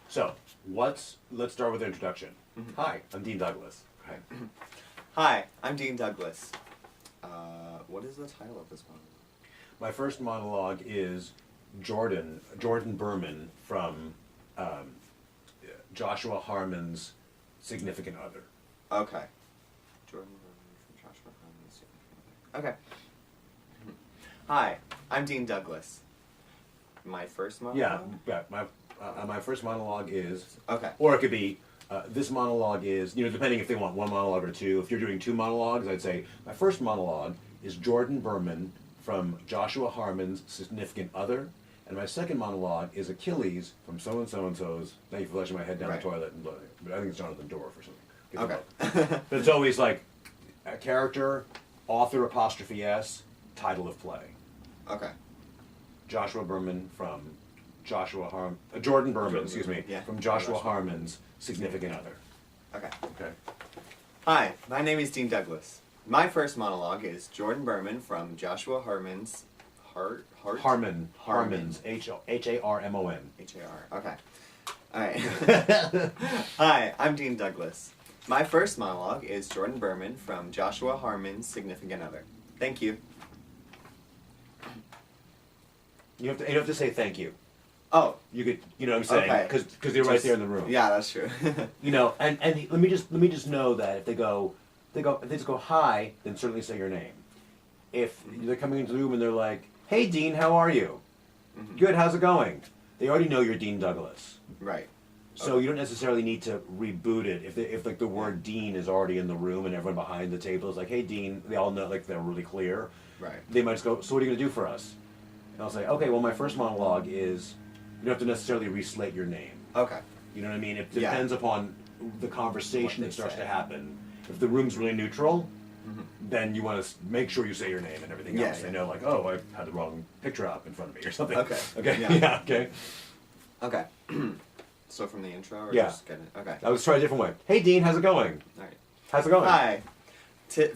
So, let's start with the introduction. Hi, I'm Dean Douglas. Okay. Hi, I'm Dean Douglas. What is the title of this one? My first monologue is Jordan Berman from Joshua Harmon's Significant Other. Okay. Jordan Berman from Joshua Harmon's. Okay. Hi, I'm Dean Douglas. My first monologue? Yeah. My first monologue is, Okay. or it could be, this monologue is, depending if they want one monologue or two. If you're doing two monologues, I'd say, my first monologue is Jordan Berman from Joshua Harmon's Significant Other, and my second monologue is Achilles from so-and-so-and-so's, thank you for flushing my head down Right. the toilet, but I think it's Jonathan Dorff or something. Get the Okay. book. But it's always like, a character, author apostrophe S, title of play. Okay. Joshua Berman from Jordan Berman, Jordan excuse me, Berman, yeah. from Joshua Harmon's Significant Other. Okay. Okay. Hi, my name is Dean Douglas. My first monologue is Jordan Berman from Joshua Harmon's Harmon's Harmon. H-A-R. Okay. Alright. Hi, I'm Dean Douglas. My first monologue is Jordan Berman from Joshua Harmon's Significant Other. Thank you. You have to say thank you. Oh. You could, you know what I'm saying? Okay. Because they're right there in the room. Yeah, that's true. And let me just know that if they just go hi, then certainly say your name. If they're coming into the room and they're like, hey Dean, how are you? Mm-hmm. Good, how's it going? They already know you're Dean Douglas. Right. So Okay. you don't necessarily need to reboot it. If like the word Dean is already in the room and everyone behind the table is like, hey Dean, they all know, like they're really clear. Right. They might just go, so what are you gonna do for us? And I'll say, okay, well my first monologue is, you don't have to necessarily reslate your name. Okay. You know what I mean? It Yeah. depends upon the conversation What they that starts say. to happen. If the room's really neutral, Mhm. then you want to make sure you say your name and everything Yeah, else. They yeah. know, like, oh, I had the wrong picture up in front of me or something. Okay. Okay. Yeah. Yeah. Okay. Okay. So from the intro or Yeah. just get it? Okay. I was trying a different way. Hey, Dean, how's it going? Alright. How's it going? Hi.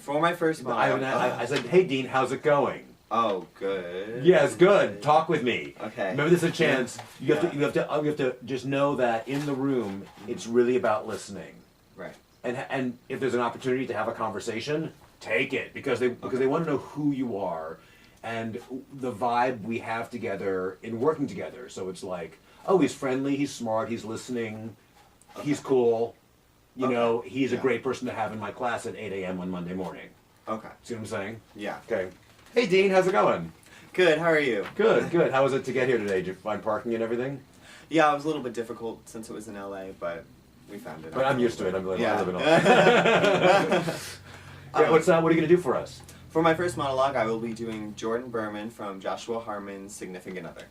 For my first monologue. I said, hey, Dean, how's it going? Oh, good. Yes, good. Talk with me. Okay. Remember, this is a chance. You have Yeah. you have to just know that in the room, it's really about listening. Right. And if there's an opportunity to have a conversation, take it because they want to know who you are and the vibe we have together in working together. So it's like, oh, he's friendly, he's smart, he's listening, he's cool. You know, he's a Yeah. great person to have in my class at 8 a.m. on Monday morning. Okay. See what I'm saying? Yeah. Okay. Hey, Dean, how's it going? Good. How are you? Good, good. How was it to get here today? Did you find parking and everything? Yeah, it was a little bit difficult since it was in LA, but we found it. But I'm used to it. I'm living Yeah. on it. Yeah, what are you going to do for us? For my first monologue, I will be doing Jordan Berman from Joshua Harmon's Significant Other.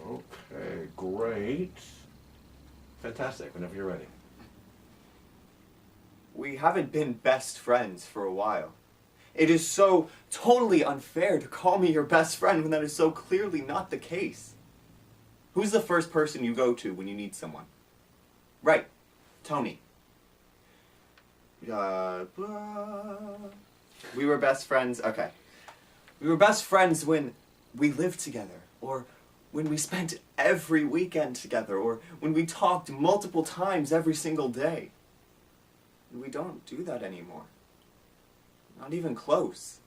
Okay, great. Fantastic, whenever you're ready. We haven't been best friends for a while. It is so totally unfair to call me your best friend when that is so clearly not the case. Who's the first person you go to when you need someone? Right, Tony. Blah. We were best friends, okay. We were best friends when we lived together, or when we spent every weekend together, or when we talked multiple times every single day. And we don't do that anymore. Not even close.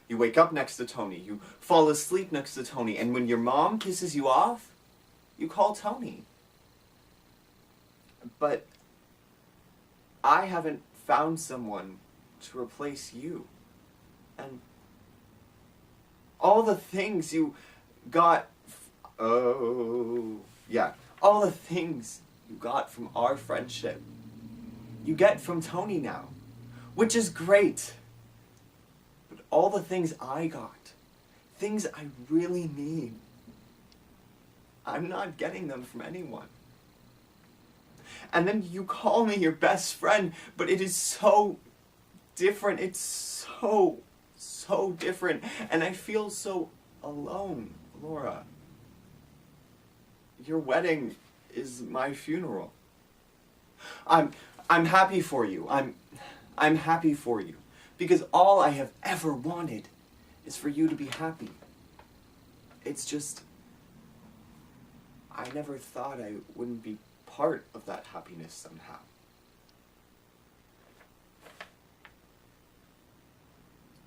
You wake up next to Tony, you fall asleep next to Tony, and when your mom pisses you off, you call Tony. But I haven't found someone to replace you. And all the things you got, all the things you got from our friendship, you get from Tony now, which is great. But all the things I got, things I really need, I'm not getting them from anyone. And then you call me your best friend, but it is so different. It's so different. And I feel so alone, Laura. Your wedding is my funeral. I'm happy for you. I'm happy for you. Because all I have ever wanted is for you to be happy. It's just, I never thought I wouldn't be part of that happiness somehow.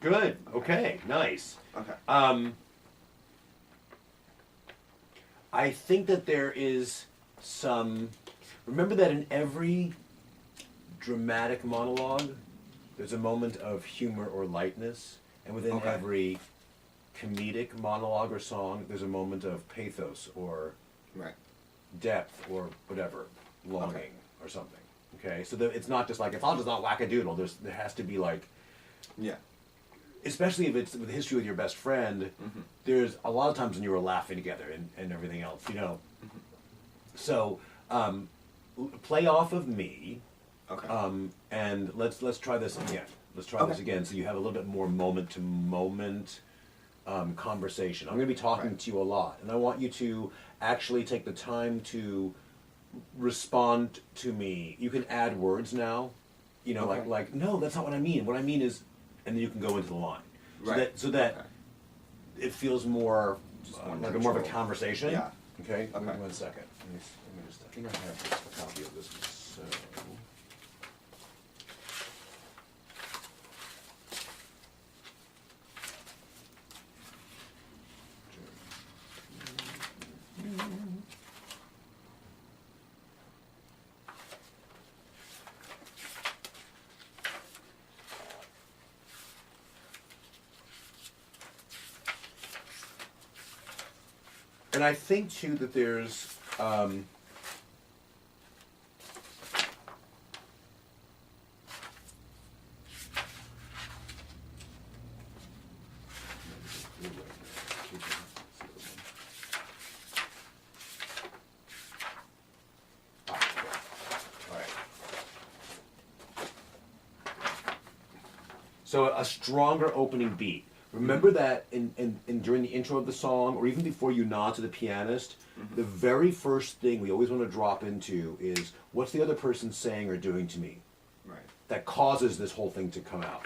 Good. Okay. Nice. Okay. I think that there is some. Remember that in every dramatic monologue, there's a moment of humor or lightness, and within Okay. every comedic monologue or song, there's a moment of pathos or Right. depth or whatever, longing Okay. or something. Okay, so that it's not just like, it's all just not wackadoodle. There has to be like, Yeah. especially if it's with history with your best friend. Mm-hmm. There's a lot of times when you were laughing together and everything else, you know. So play off of me, Okay. and let's try this again. Let's try this Okay. again, so you have a little bit more moment to moment conversation. I'm going to be talking Right. to you a lot, and I want you to actually take the time to respond to me. You can add words now, you know, Okay. like no, that's not what I mean. What I mean is, and then you can go into the line, Right. so that Okay. it feels more Just more like more of a natural. conversation. Yeah. Okay. Give me Okay. 1 second. Let me just. I think I have a copy of this. So. And I think too that there's so a stronger opening beat. Remember that in during the intro of the song, or even before you nod to the pianist, the very first thing we always want to drop into is, what's the other person saying or doing to me Right. that causes this whole thing to come out,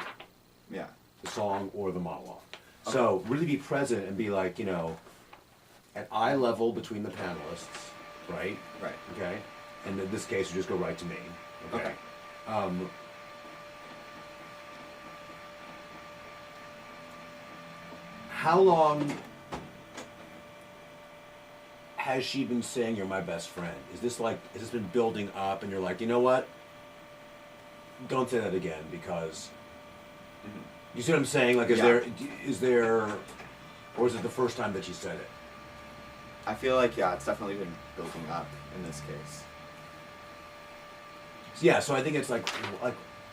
Yeah. the song or the monologue. So really be present and be like, you know, at eye level between the panelists, right? Right. Okay? And in this case, you just go right to me. Okay. Okay. How long has she been saying you're my best friend? Is this been building up and you're like, you know what? Don't say that again because you see what I'm saying? Like, is there, or is it the first time that she said it? I feel like, yeah, it's definitely been building up in this case. Yeah, so I think it's like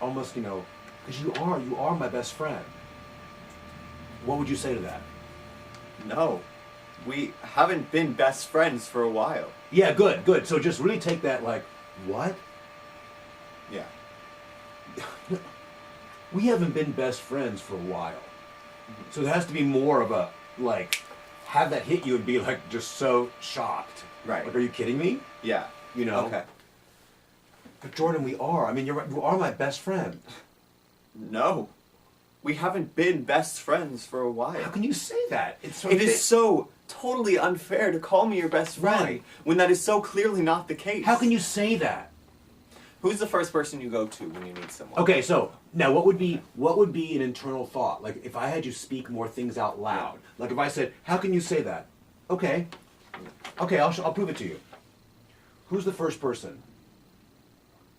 almost, you know, because you are my best friend. What would you say to that? No. We haven't been best friends for a while. Yeah, good. So just really take that like, what? Yeah. We haven't been best friends for a while. So there has to be more of a, like, have that hit you and be like just so shocked. Right. Like, are you kidding me? Yeah. You know? Okay. But Jordan, we are. I mean, you are my best friend. No. We haven't been best friends for a while. How can you say that? It's so It is so totally unfair to call me your best friend Right. when that is so clearly not the case. How can you say that? Who's the first person you go to when you need someone? Okay, so now what would be an internal thought? Like if I had you speak more things out loud. Like if I said, "How can you say that?" Okay, I'll prove it to you. Who's the first person?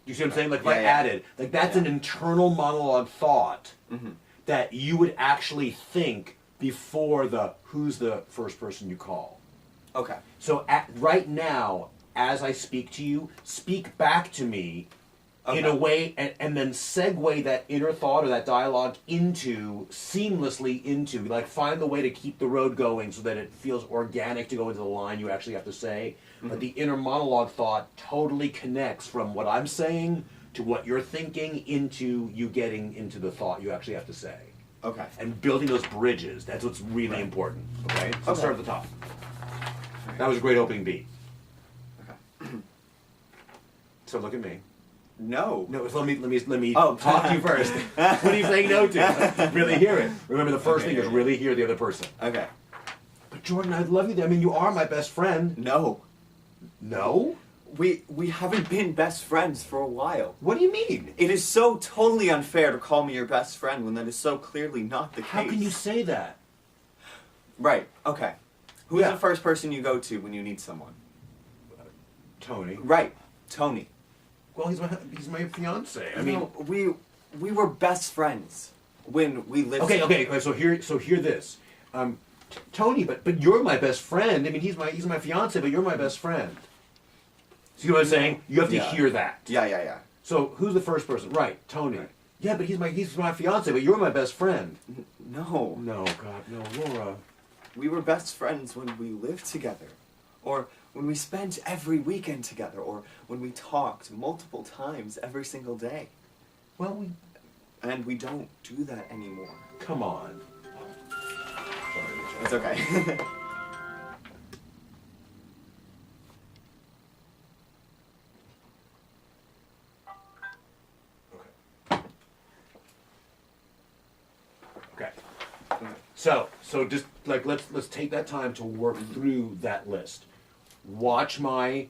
You see what I'm saying? Like if I Yeah. added, like that's an internal monologue thought Mm-hmm. that you would actually think before the who's the first person you call. Okay. So right now, as I speak to you, speak back to me in a way, and then segue that inner thought or that dialogue seamlessly into, like find the way to keep the road going so that it feels organic to go into the line you actually have to say. But the inner monologue thought totally connects from what I'm saying to what you're thinking into you getting into the thought you actually have to say. Okay. And building those bridges, that's what's really important. Okay? So let's start at the top. That was a great opening beat. Okay. So look at me. No. No, so let me Oh. talk to you first. What are you saying no to? Like, really hear it. Remember, the first Okay, thing is really hear the other person. Okay. But Jordan, I love you. I mean, you are my best friend. No. No? We haven't been best friends for a while. What do you mean? It is so totally unfair to call me your best friend when that is so clearly not the case. How can you say that? Right, okay. Who's Yeah. the first person you go to when you need someone? Tony. Right, Tony. Well, he's my fiance. I mean, No, we were best friends when we lived okay. So hear this. Tony, but you're my best friend. I mean, he's my fiance, but you're my best friend. See what I'm saying? You have to Yeah. hear that. Yeah. So who's the first person? Right, Tony. Right. Yeah, but he's my fiance, but you're my best friend. No. No, God, no, Laura. We were best friends when we lived together. Or when we spent every weekend together. Or when we talked multiple times every single day. Well, And we don't do that anymore. come on. Sorry, It's okay. Okay. So just like let's take that time to work through that list. Watch my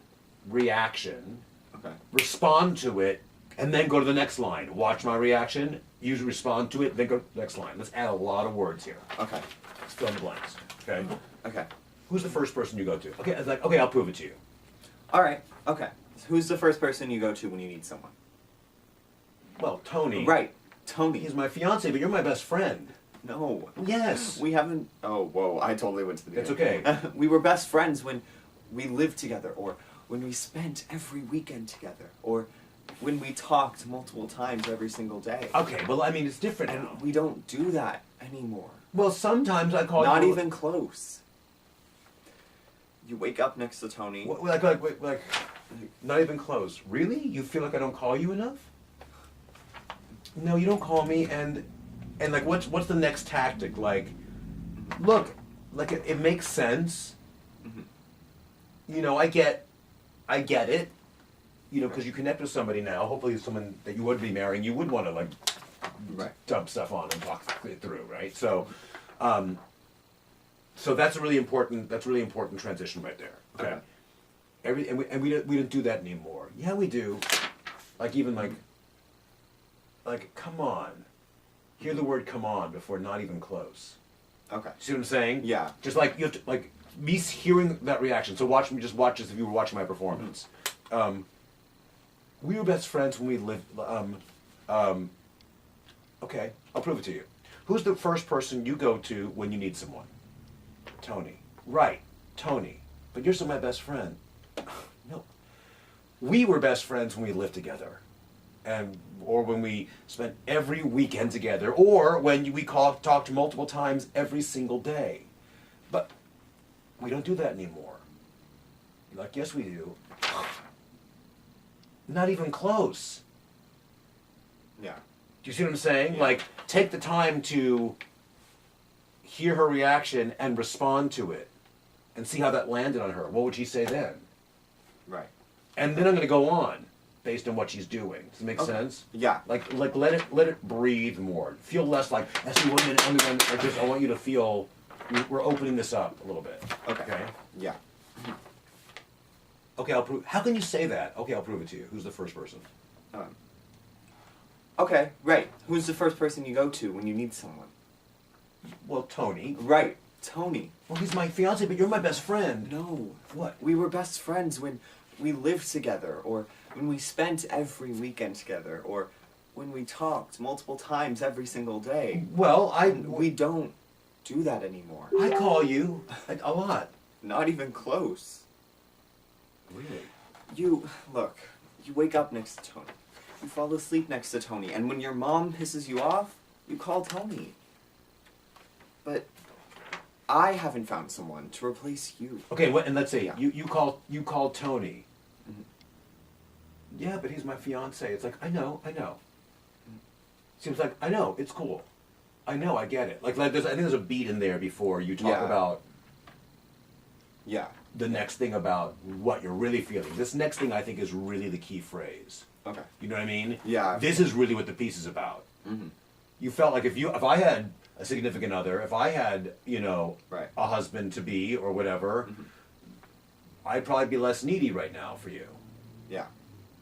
reaction, Okay. respond to it, and then go to the next line. Watch my reaction, you respond to it, then go to the next line. Let's add a lot of words here. Okay. Let's fill in the blanks. Okay. Okay. Who's the first person you go to? Okay, it's like okay, I'll prove it to you. Alright. Okay. Who's the first person you go to when you need someone? Well, Tony. Right. Tony. He's my fiance, but you're my best friend. No. Yes. We haven't. Oh, whoa. I totally went to the That's beginning. okay. We were best friends when we lived together, or when we spent every weekend together, or when we talked multiple times every single day. Okay, well, I mean, it's different now. And we don't do that anymore. Well, sometimes I call Not you. even close. You wake up next to Tony. Like, not even close. Really? You feel like I don't call you enough? No, you don't call me, and like, what's the next tactic? Like, look, like it makes sense. Mhm. You know, I get it. You know, because you connect with somebody now. Hopefully, someone that you would be marrying, you would want to like Right. dump stuff on and talk it through, right? So, so that's a really important. That's a really important transition right there. Okay. Okay. And we don't do that anymore. Yeah, we do. Like even like come on. Hear the word "come on" before not even close. Okay. See what I'm saying? Yeah. Just like you have to like me hearing that reaction. So watch me. Just watch this if you were watching my performance. We were best friends when we lived. Okay, I'll prove it to you. Who's the first person you go to when you need someone? Tony. Right, Tony. But you're still my best friend. No. We were best friends when we lived together. Or when we spent every weekend together, or when we talked multiple times every single day. But we don't do that anymore. You're like, yes we do. Not even close. Yeah. Do you see what I'm saying? Yeah. Like, take the time to hear her reaction and respond to it and see how that landed on her. What would she say then? Right. And then I'm going to go on based on what she's doing. Does it make Okay. sense? Yeah. Like let it breathe more. Feel less like, actually, 1 minute, only one, or just, I want you to feel, we're opening this up a little bit. Okay. Yeah. Okay, I'll prove, how can you say that? Okay, I'll prove it to you. Who's the first person? Okay. Right. Who's the first person you go to when you need someone? Well, Tony. Right. Tony. Well, he's my fiance, but you're my best friend. No. What? We were best friends when we lived together, or when we spent every weekend together, or when we talked multiple times every single day. Well, We don't do that anymore. I call you a lot. Not even close. Really? You wake up next to Tony. You fall asleep next to Tony, and when your mom pisses you off, you call Tony. But I haven't found someone to replace you. Okay, and let's say Yeah. you call Tony. Mhm. Yeah, but he's my fiance. It's like I know. Seems like I know. It's cool. I know. I get it. Like I think there's a beat in there before you talk Yeah. about Yeah. the next thing about what you're really feeling. This next thing I think is really the key phrase. Okay. You know what I mean? Yeah. This is really what the piece is about. Mm-hmm. You felt like if I had a significant other, if I had, Right. a husband to be or whatever, Mhm. I'd probably be less needy right now for you. Yeah.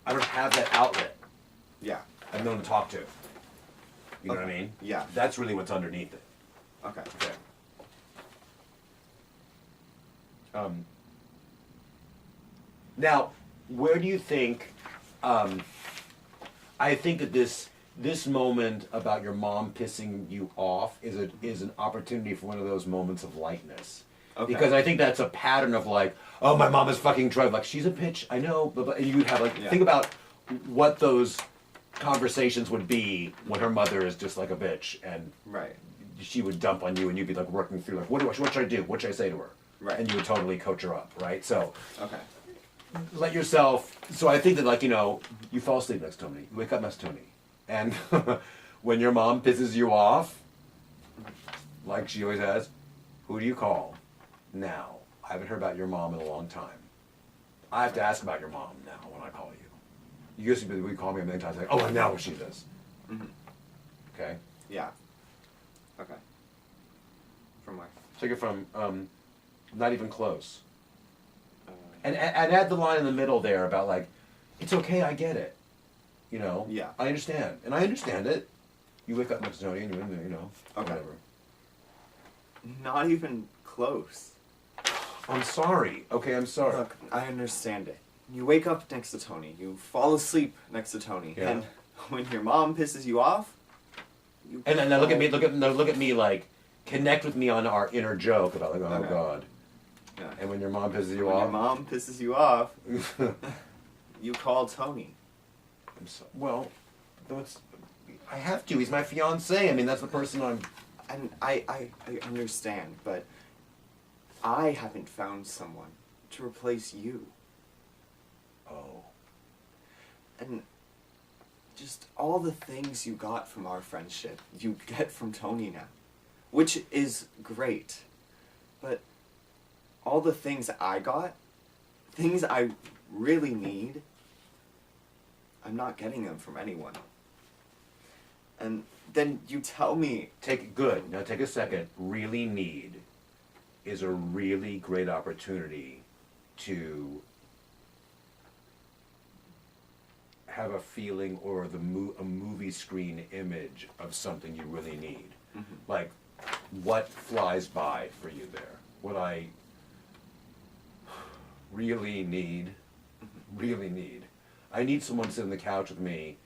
I don't have that outlet. Yeah. I have no one to talk to. You know what I mean? Yeah. That's really what's underneath it. Okay. Okay. Now, where do you think? I think that this moment about your mom pissing you off is an opportunity for one of those moments of lightness. Okay. Because I think that's a pattern of like, oh, my mom is fucking drunk. Like, she's a bitch. I know, but and you'd have like Yeah. think about what those conversations would be when her mother is just like a bitch and Right. she would dump on you and you'd be like working through like what should I do? What should I say to her? Right. And you would totally coach her up, right? So Okay. let yourself. So I think that like you fall asleep next to Tony, you wake up next to Tony, and when your mom pisses you off, like she always has, who do you call? Now I haven't heard about your mom in a long time. I have to ask about your mom now when I call you. You used to be we call me a million times like, oh, I know what she does. Mhm. Okay, Yeah. Okay. From where? take it from not even close. Uh, And add the line in the middle there about like, it's okay, I get it. You know? Yeah. I understand. And I understand it. You wake up next to Tony and Okay. whatever. Not even close. I'm sorry. Okay, I'm sorry. Look, I understand it. You wake up next to Tony. You fall asleep next to Tony. Yeah. And when your mom pisses you off, you And then now look at me, call- look at me like, connect with me on our inner joke about like, oh Okay. God. Yeah. And when your mom pisses you When your off. mom pisses you off, you call Tony. well, I have to. He's my fiance. I mean, that's the person I'm. And I understand, but I haven't found someone to replace you. Oh. And just all the things you got from our friendship, you get from Tony now. Which is great. But all the things I got, things I really need, I'm not getting them from anyone. And then you tell me, Good. Now take a second. Really need is a really great opportunity to have a feeling or a movie screen image of something you really need. Like, what flies by for you there? What I really need. I need someone to sit on the couch with me,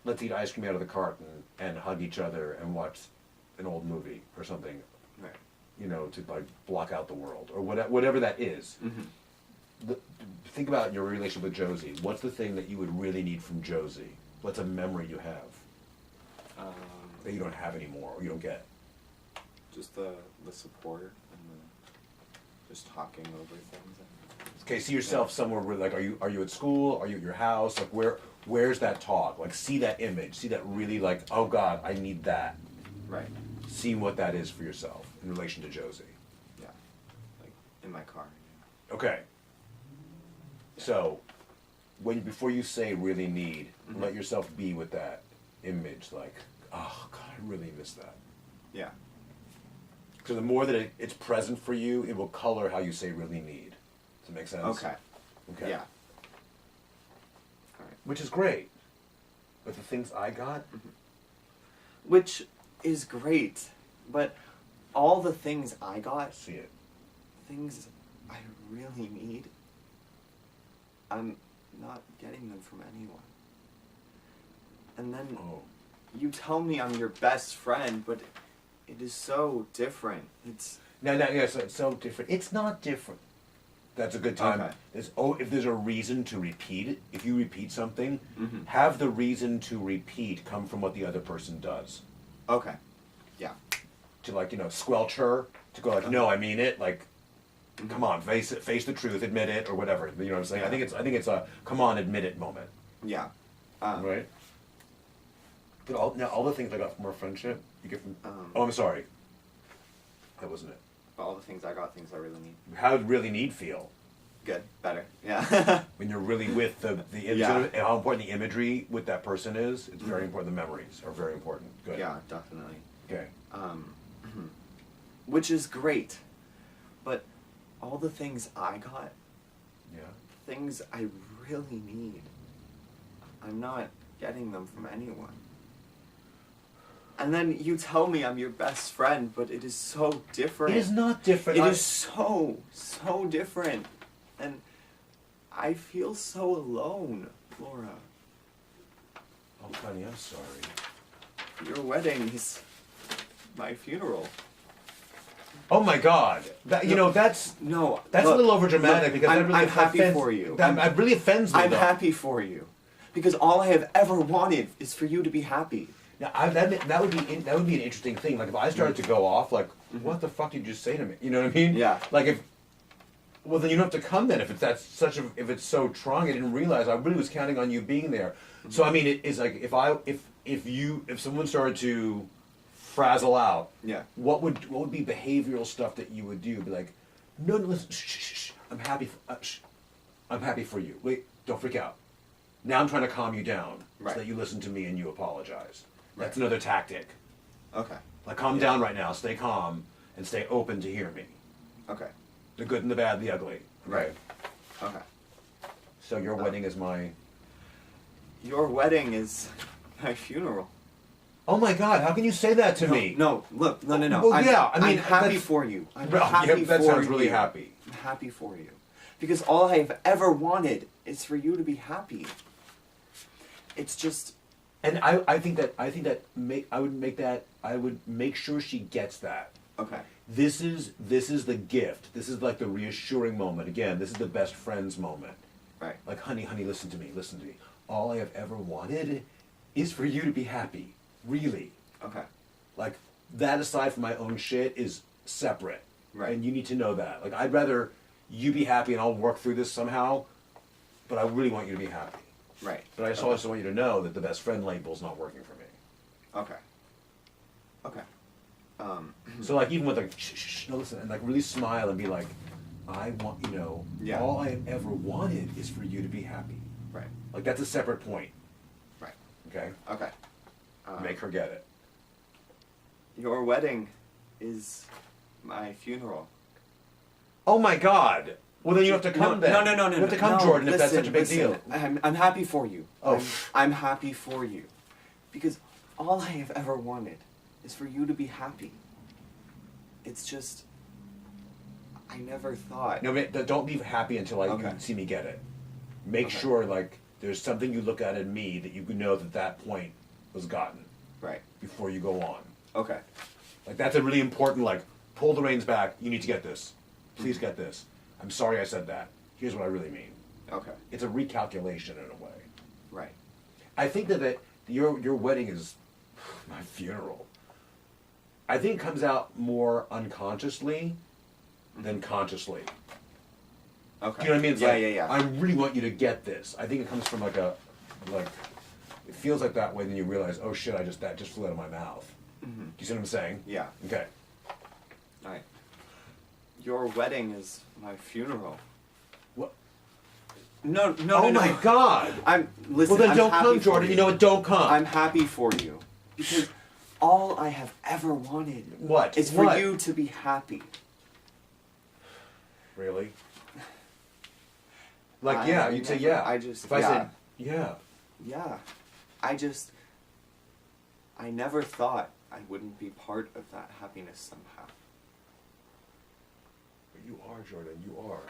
let's eat ice cream out of the carton and hug each other and watch an old movie or something, right. to like block out the world or whatever that is. Think about your relationship with Josie. What's the thing that you would really need from Josie? What's a memory you have that you don't have anymore or you don't get? Just the support and the just talking over things. Okay, see yourself somewhere where like, are you at school? Are you at your house? Like where's that talk? Like see that image. See that really like, oh God, I need that. Right. See what that is for yourself in relation to Josie. Yeah. Like in my car. Okay. So, before you say really need, let yourself be with that image. Like, oh God, I really miss that. Yeah. So the more that it's present for you, it will color how you say really need. Does that make sense? Okay. Okay. Yeah. All right. Which is great. But the things I got, Which is great, but all the things I got, see it. things I really need, I'm not getting them from anyone. And then Oh. you tell me I'm your best friend, but it is so different. It's No, yes, it's so different. It's not different. That's a good time. Okay. If there's a reason to repeat it, if you repeat something, Mhm. have the reason to repeat come from what the other person does. okay. Yeah. To like, squelch her, to go like, no, I mean it, like, come on, face the truth, admit it, or whatever. You know what I'm saying? Yeah. I think it's a come on, admit it moment. Yeah. Right? But all the things I got from our friendship, you get from Um, I'm sorry. That wasn't it. But all the things I got, things I really need. How did really need feel? Good. Better. Yeah. When you're really with the image Yeah. and how important the imagery with that person is, it's very important. The memories are very important. Good. Yeah, definitely. Okay. Which is great, but all the things I got, Yeah. things I really need, I'm not getting them from anyone. And then you tell me I'm your best friend, but it is so different. It is not different. It is so different. And I feel so alone, Laura. Oh, honey, I'm sorry. Your wedding is my funeral. Oh my God! That, you know, that's No, a look, little overdramatic look, because I'm, that really I'm happy offends, for you. That really offends me. I'm though. happy for you, because all I have ever wanted is for you to be happy. Now, that would be an interesting thing. Like if I started to go off, like, what the fuck did you just say to me? You know what I mean? Yeah. Like if, well, then you don't have to come then. If it's so strong, I didn't realize. I really was counting on you being there. So I mean, it's like if someone started to frazzle out, Yeah. what would be behavioral stuff that you would do? Be like, no, listen, shh, I'm happy. I'm happy for you. Wait, don't freak out. Now I'm trying to calm you down Right. so that you listen to me and you apologize. That's Right. another tactic. Okay. Like, calm Yeah. down right now, stay calm, and stay open to hear me. Okay. The good and the bad, the ugly. Right. Okay. So your wedding is my... Your wedding is my funeral. Oh my God, how can you say that to me? No, look, no. Well, I'm, yeah, I mean, I'm happy that's- for you. I'm Well, happy yeah, that for sounds really you. happy. I'm happy for you, because all I've ever wanted is for you to be happy. It's just, And I think that I would make sure she gets that. okay. This is the gift. This is like the reassuring moment. Again, this is the best friends moment. Right. Like, honey, listen to me. All I have ever wanted is for you to be happy. Really. Okay. Like, that aside from my own shit is separate. Right. And you need to know that. Like, I'd rather you be happy and I'll work through this somehow, but I really want you to be happy. Right. But I just also want you to know that the best friend label's not working for me. Okay. Okay. So, like, even with like, shh, no, listen, and like really smile and be like, I want, Yeah. all I have ever wanted is for you to be happy. Right. Like, that's a separate point. Right. Okay? Okay. Make her get it. Your wedding is my funeral. Oh my God! Well, then you have to come then. No. You have to come, Jordan, if that's such a big deal. I'm happy for you. Oh. I'm happy for you. Because all I have ever wanted is for you to be happy. It's just, I never thought. No, but don't be happy until you Okay. see me get it. Make Okay. sure, like, there's something you look at in me that you know that point was gotten Right. before you go on. Okay. Like, that's a really important, like, pull the reins back. You need to get this. Please get this. I'm sorry I said that. Here's what I really mean. Okay. It's a recalculation in a way. Right. I think that your wedding is my funeral. I think it comes out more unconsciously than consciously. Okay. Do you know what I mean? It's yeah, like, yeah. I really want you to get this. I think it comes from it feels like that way, then you realize, oh shit, that just flew out of my mouth. Mm-hmm. Do you see what I'm saying? Yeah. Okay. Alright. Your wedding is my funeral. What? No. Oh my God! Listen. Well then I'm don't happy come, for Jordan. You know what? Don't come. I'm happy for you because all I have ever wanted What? is for What? you to be happy. Really? Like, yeah, you'd say yeah. If I said yeah. Yeah. I never thought I wouldn't be part of that happiness somehow. But you are, Jordan. You are.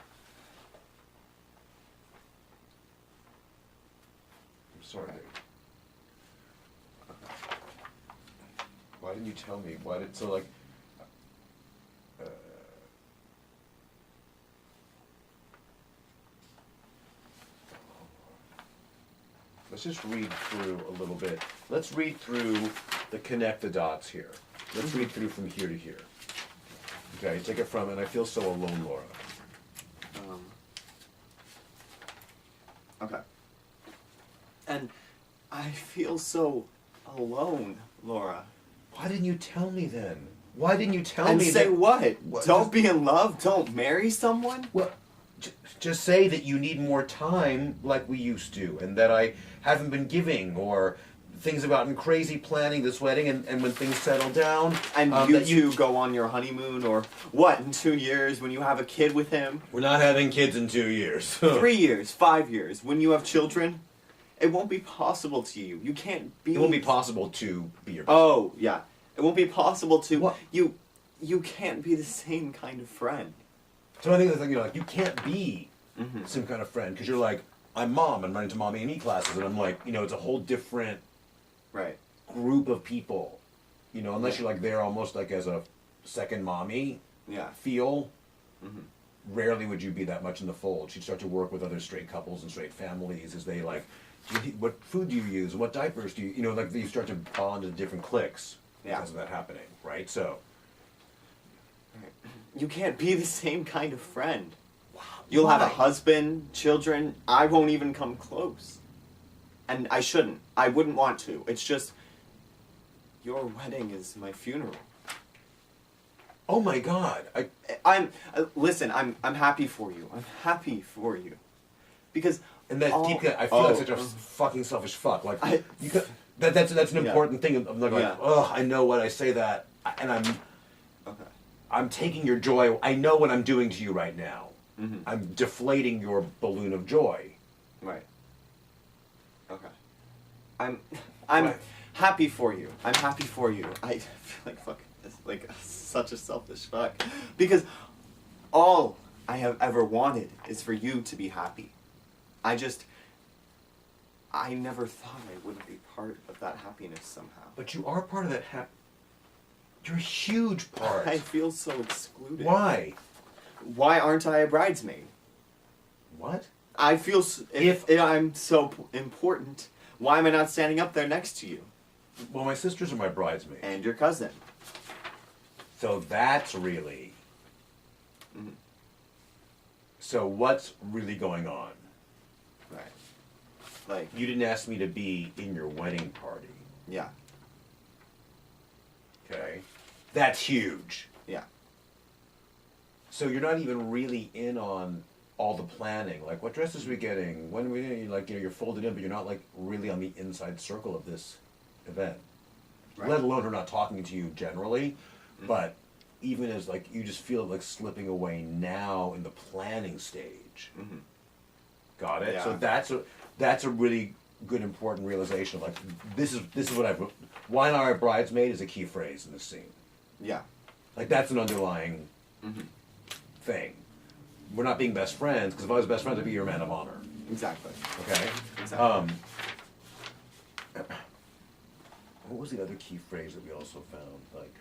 I'm sorry. Why didn't you tell me? Let's just read through a little bit. Let's read through the connect the dots here. Let's read through from here to here. Okay, take it from, and I feel so alone, Laura. Okay. And I feel so alone, Laura. Why didn't you tell me then? Why didn't you tell And me say that? what? Don't be in love? Don't marry someone? Well, just say that you need more time like we used to, and that I haven't been giving, or things have gotten crazy planning this wedding, and when things settle down, And that you two go on your honeymoon, or what, in 2 years when you have a kid with him? We're not having kids in 2 years. 3 years, 5 years, when you have children? It won't be possible to you. You can't be... It won't be possible to be your best Oh, yeah. It won't be possible to... What? You can't be the same kind of friend. So I think that's like, like you can't be Mm-hmm. some kind of friend because you're like, I'm mom, I'm running to mommy and me classes, and I'm like, it's a whole different Right. group of people, unless you're like there almost like as a second mommy Yeah. feel. Mm-hmm. Rarely would you be that much in the fold. She'd start to work with other straight couples and straight families as they like, what food do you use? What diapers do you, like you start to bond into different cliques Yeah. because of that happening, right? So. You can't be the same kind of friend. You'll have a husband, children. I won't even come close. And I shouldn't. I wouldn't want to. It's just, your wedding is my funeral. Oh my God! Listen, I'm happy for you. I'm happy for you. Because... And that deep cut, I feel like such a fucking selfish fuck. Like, that's an important thing. I'm like, I know what I say that, and I'm taking your joy. I know what I'm doing to you right now. Mm-hmm. I'm deflating your balloon of joy. Right. Okay. I'm happy for you. I'm happy for you. I feel like fuck. It's like such a selfish fuck. Because all I have ever wanted is for you to be happy. I never thought I wouldn't be part of that happiness somehow. But you are part of that You're a huge part. I feel so excluded. Why? Why aren't I a bridesmaid? What? I feel if I'm so important, why am I not standing up there next to you? Well, my sisters are my bridesmaids. And your cousin. So that's really... Mm-hmm. So what's really going on? Right. Like... You didn't ask me to be in your wedding party. Yeah. Okay? That's huge. Yeah. So you're not even really in on all the planning. Like, what dresses are we getting? When are we, like, you're folded in, but you're not, like, really on the inside circle of this event. Right. Let alone her not talking to you generally. Mm-hmm. But even as, like, you just feel it, like, slipping away now in the planning stage. Mm-hmm. Got it? Yeah. So that's a really good, important realization of, like, this is what I've... Why not our bridesmaid is a key phrase in this scene. Yeah. Like, that's an underlying... Mm-hmm. thing. We're not being best friends, because if I was best friends, I'd be your man of honor. Exactly. Okay? Exactly. What was the other key phrase that we also found? Like,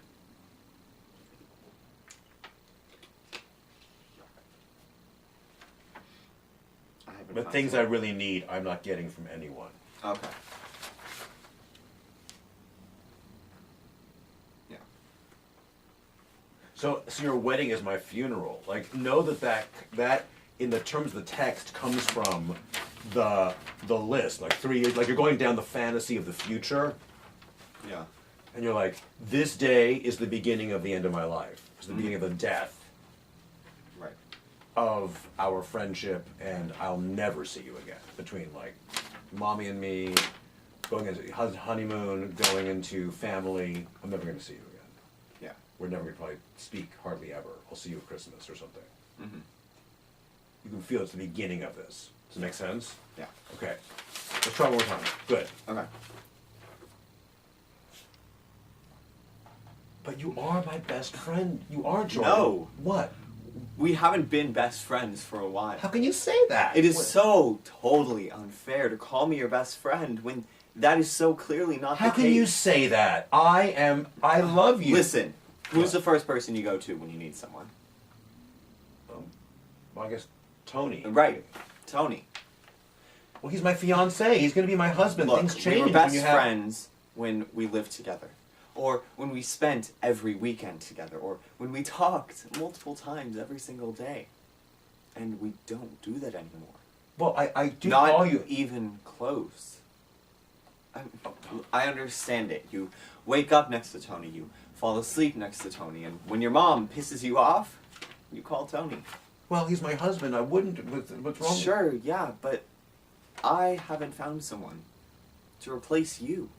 the things I really need, I'm not getting from anyone. Okay. So your wedding is my funeral. Like, know that in the terms of the text comes from the list. Like 3 years, like you're going down the fantasy of the future. Yeah. And you're like, this day is the beginning of the end of my life. It's the beginning of the death. Right. Of our friendship, and I'll never see you again. Between like mommy and me, going into honeymoon, going into family, I'm never going to see you again. Yeah. We're never going to probably speak hardly ever. I'll see you at Christmas or something. Mm-hmm. You can feel it's the beginning of this. Does it make sense? Yeah. Okay. Let's try one more time. Good. Okay. But you are my best friend. You are, Jordan. No. What? We haven't been best friends for a while. How can you say that? It is so totally unfair to call me your best friend when that is so clearly not the case. How can you say that? I love you. Listen, who's the first person you go to when you need someone? Well, I guess Tony. Right. Tony. Well, he's my fiancé. He's going to be my husband. Look, Things change we were when best you have... friends when we lived together. Or when we spent every weekend together. Or when we talked multiple times every single day. And we don't do that anymore. Well, I do Not call you... even close. I understand it. You wake up next to Tony. You fall asleep next to Tony. And when your mom pisses you off, you call Tony. Well, he's my husband. I wouldn't... What's wrong? Sure, yeah, but I haven't found someone to replace you.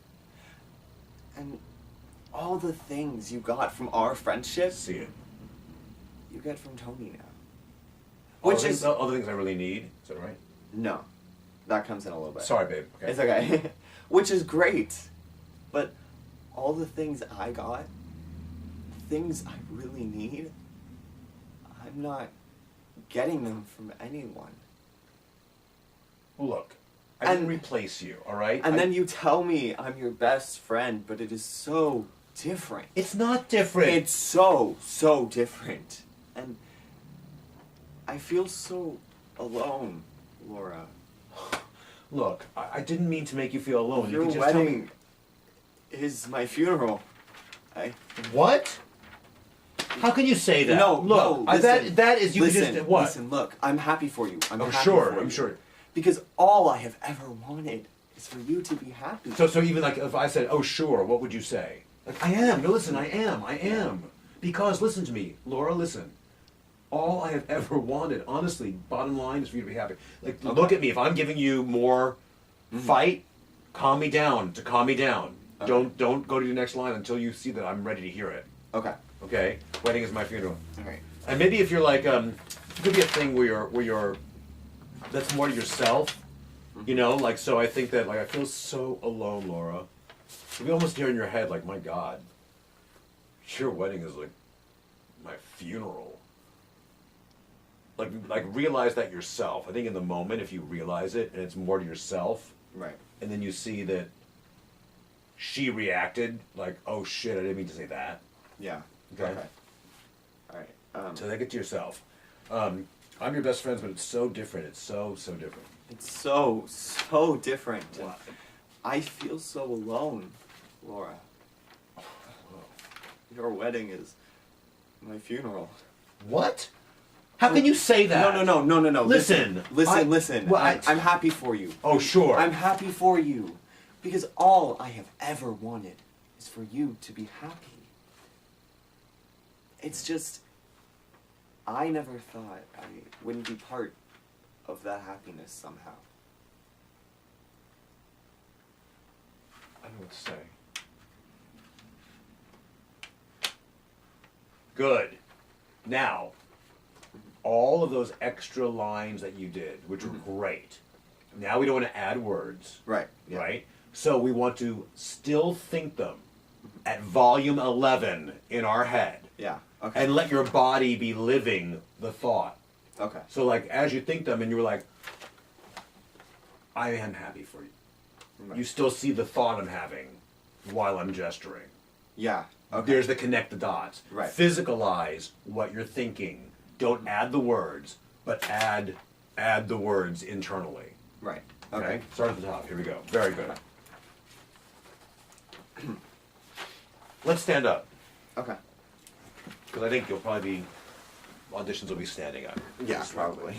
And all the things you got from our friendship, See it. you get from Tony now. All Which the is things, all the things I really need. Is that right? no, that comes in a little bit. Sorry, babe. Okay. It's okay. Which is great, but all the things I got, things I really need, I'm not getting them from anyone. Look, I didn't And- replace you. All right. And then you tell me I'm your best friend, but it is so different. it's not different. It's so different. And I feel so alone, Laura. Look, I didn't mean to make you feel alone. Your you can just tell me. wedding is my funeral. What? How can you say that? No, look, no, that is you listen, just what? Listen, look, I'm happy for you. I'm I'm happy sure. for I'm you. sure. Because all I have ever wanted is for you to be happy. So even like if I said, "Oh, sure," what would you say? Like, I am. No, listen, I am. Because listen to me, Laura. Listen. All I have ever wanted, honestly, bottom line, is for you to be happy. Like, look at me. If I'm giving you more fight, calm me down. To calm me down. Okay. Don't go to your next line until you see that I'm ready to hear it. Okay. Okay. Wedding is my funeral. Alright. And maybe if you're like, it could be a thing where you're, that's more to yourself, you know. Like, so I think that like I feel so alone, Laura. You'll be almost hear in your head like, my God, your wedding is like my funeral. Like realize that yourself. I think in the moment, if you realize it and it's more to yourself, Right. and then you see that she reacted like, oh shit, I didn't mean to say that. Yeah. Okay. Alright. So take it to yourself. I'm your best friends, but it's so different. It's so different. It's so different. What? I feel so alone, Laura. Your wedding is my funeral. What? How can you say that? No. Listen, Listen. What? I'm happy for you. Oh, sure. I'm happy for you. Because all I have ever wanted is for you to be happy. It's just, I never thought I wouldn't be part of that happiness somehow. I don't know what to say. Good. Now, all of those extra lines that you did, which were great. Now we don't want to add words, Right. Yeah. right? So we want to still think them at volume 11 in our head. Yeah. Okay. And let your body be living the thought. Okay. So like as you think them and you're like, I am happy for you. Right. You still see the thought I'm having while I'm gesturing. Yeah. Okay. There's the connect the dots. Right. Physicalize what you're thinking. Don't add the words, but add the words internally. Right. Okay? Okay. Start at the top. Here we go. Very good. Let's stand up. Okay. Because I think you'll probably be, auditions will be standing up. Yeah, probably.